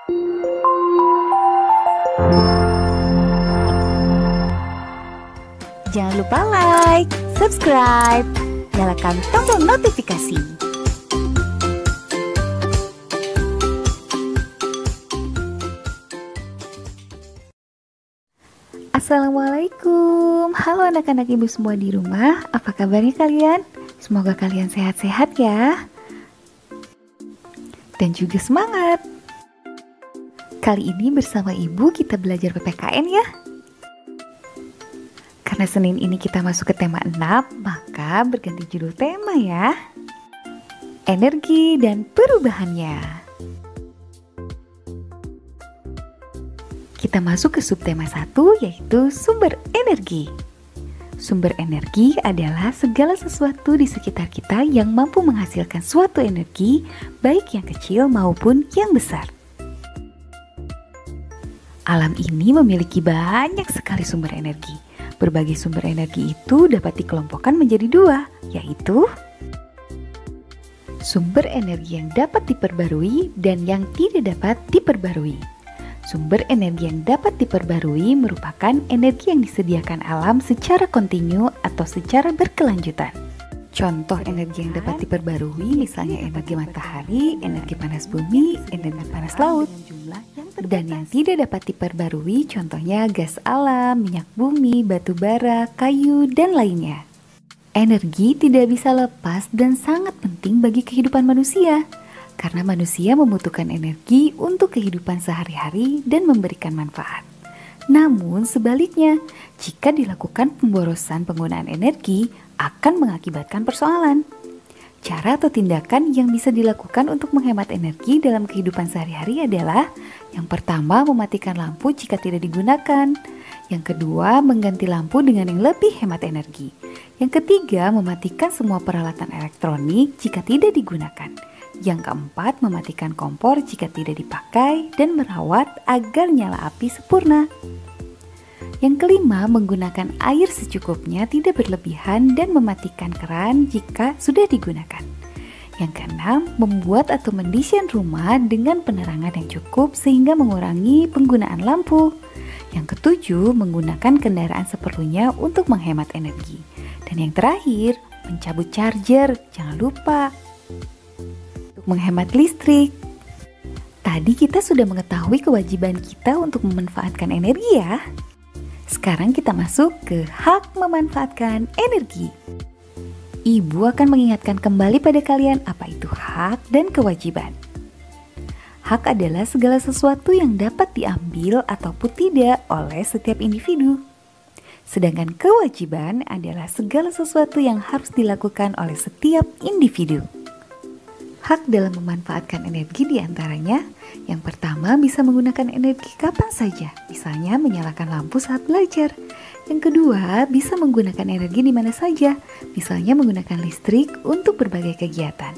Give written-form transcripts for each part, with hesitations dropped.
Jangan lupa like, subscribe, nyalakan tombol notifikasi. Assalamualaikum. Halo anak-anak ibu semua di rumah. Apa kabarnya kalian? Semoga kalian sehat-sehat ya. Dan juga semangat. Kali ini bersama ibu kita belajar PPKN ya. Karena Senin ini kita masuk ke tema 6, maka berganti judul tema ya. Energi dan perubahannya. Kita masuk ke subtema 1, yaitu sumber energi. Sumber energi adalah segala sesuatu di sekitar kita yang mampu menghasilkan suatu energi, baik yang kecil maupun yang besar. Alam ini memiliki banyak sekali sumber energi. Berbagai sumber energi itu dapat dikelompokkan menjadi dua, yaitu sumber energi yang dapat diperbarui dan yang tidak dapat diperbarui. Sumber energi yang dapat diperbarui merupakan energi yang disediakan alam secara kontinu atau secara berkelanjutan. Contoh energi yang dapat diperbarui misalnya energi matahari, energi panas bumi, energi panas laut. Dan yang tidak dapat diperbarui contohnya gas alam, minyak bumi, batu bara, kayu, dan lainnya. Energi tidak bisa lepas dan sangat penting bagi kehidupan manusia, karena manusia membutuhkan energi untuk kehidupan sehari-hari dan memberikan manfaat. Namun sebaliknya, jika dilakukan pemborosan penggunaan energi akan mengakibatkan persoalan. Cara atau tindakan yang bisa dilakukan untuk menghemat energi dalam kehidupan sehari-hari adalah yang pertama, mematikan lampu jika tidak digunakan. Yang kedua, mengganti lampu dengan yang lebih hemat energi. Yang ketiga, mematikan semua peralatan elektronik jika tidak digunakan. Yang keempat, mematikan kompor jika tidak dipakai dan merawat agar nyala api sempurna. Yang kelima, menggunakan air secukupnya, tidak berlebihan, dan mematikan keran jika sudah digunakan. Yang keenam, membuat atau mendesain rumah dengan penerangan yang cukup sehingga mengurangi penggunaan lampu. Yang ketujuh, menggunakan kendaraan seperlunya untuk menghemat energi. Dan yang terakhir, mencabut charger, jangan lupa. Untuk menghemat listrik. Tadi kita sudah mengetahui kewajiban kita untuk memanfaatkan energi ya. Sekarang kita masuk ke hak memanfaatkan energi. Ibu akan mengingatkan kembali pada kalian apa itu hak dan kewajiban. Hak adalah segala sesuatu yang dapat diambil ataupun tidak oleh setiap individu. Sedangkan kewajiban adalah segala sesuatu yang harus dilakukan oleh setiap individu. Hak dalam memanfaatkan energi diantaranya, yang pertama bisa menggunakan energi kapan saja, misalnya menyalakan lampu saat belajar. Yang kedua, bisa menggunakan energi di mana saja, misalnya menggunakan listrik untuk berbagai kegiatan.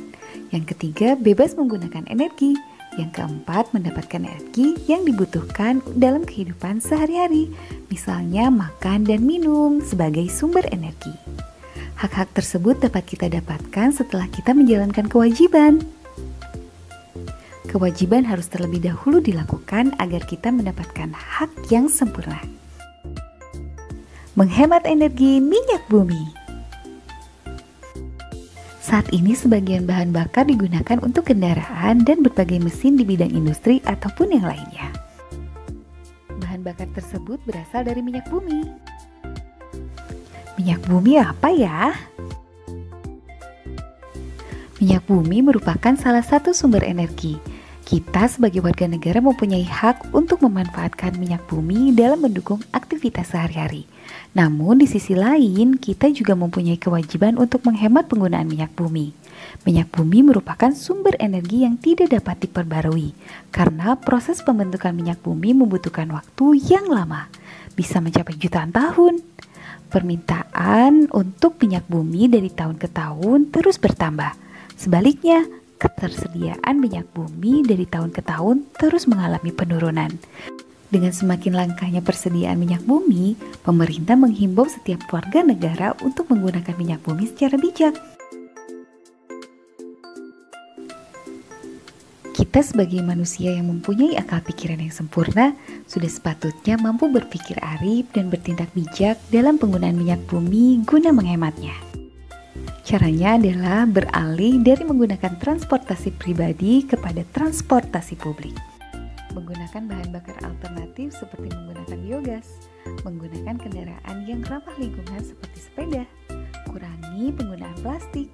Yang ketiga, bebas menggunakan energi. Yang keempat, mendapatkan energi yang dibutuhkan dalam kehidupan sehari-hari, misalnya makan dan minum sebagai sumber energi. Hak-hak tersebut dapat kita dapatkan setelah kita menjalankan kewajiban. Kewajiban harus terlebih dahulu dilakukan agar kita mendapatkan hak yang sempurna. Menghemat energi minyak bumi. Saat ini sebagian bahan bakar digunakan untuk kendaraan dan berbagai mesin di bidang industri ataupun yang lainnya. Bahan bakar tersebut berasal dari minyak bumi. Minyak bumi apa ya? Minyak bumi merupakan salah satu sumber energi. Kita sebagai warga negara mempunyai hak untuk memanfaatkan minyak bumi dalam mendukung aktivitas sehari-hari. Namun di sisi lain, kita juga mempunyai kewajiban untuk menghemat penggunaan minyak bumi. Minyak bumi merupakan sumber energi yang tidak dapat diperbarui, karena proses pembentukan minyak bumi membutuhkan waktu yang lama, bisa mencapai jutaan tahun. Permintaan untuk minyak bumi dari tahun ke tahun terus bertambah. Sebaliknya, ketersediaan minyak bumi dari tahun ke tahun terus mengalami penurunan. Dengan semakin langkanya persediaan minyak bumi, pemerintah menghimbau setiap warga negara untuk menggunakan minyak bumi secara bijak. Kita sebagai manusia yang mempunyai akal pikiran yang sempurna, sudah sepatutnya mampu berpikir arif dan bertindak bijak dalam penggunaan minyak bumi guna menghematnya. Caranya adalah beralih dari menggunakan transportasi pribadi kepada transportasi publik. Menggunakan bahan bakar alternatif seperti menggunakan biogas, menggunakan kendaraan yang ramah lingkungan seperti sepeda, kurangi penggunaan plastik,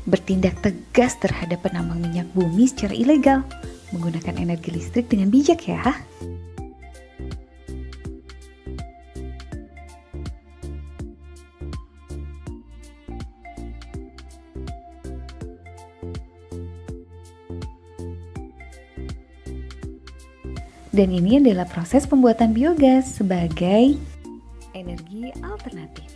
bertindak tegas terhadap penambang minyak bumi secara ilegal, menggunakan energi listrik dengan bijak ya. Dan ini adalah proses pembuatan biogas sebagai energi alternatif.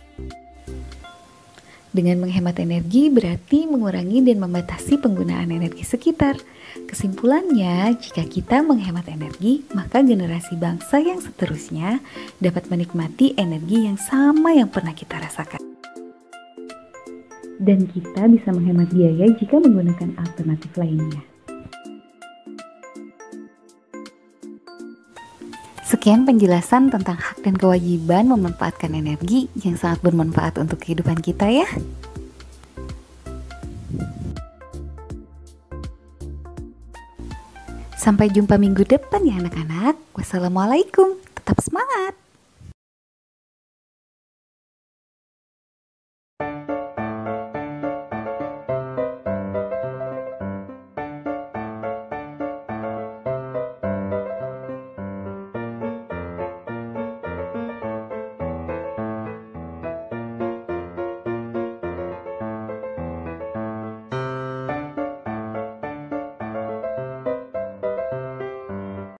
Dengan menghemat energi berarti mengurangi dan membatasi penggunaan energi sekitar. Kesimpulannya, jika kita menghemat energi, maka generasi bangsa yang seterusnya dapat menikmati energi yang sama yang pernah kita rasakan. Dan kita bisa menghemat biaya jika menggunakan alternatif lainnya. Sekian penjelasan tentang hak dan kewajiban memanfaatkan energi yang sangat bermanfaat untuk kehidupan kita ya. Sampai jumpa minggu depan ya anak-anak. Wassalamualaikum. Tetap semangat.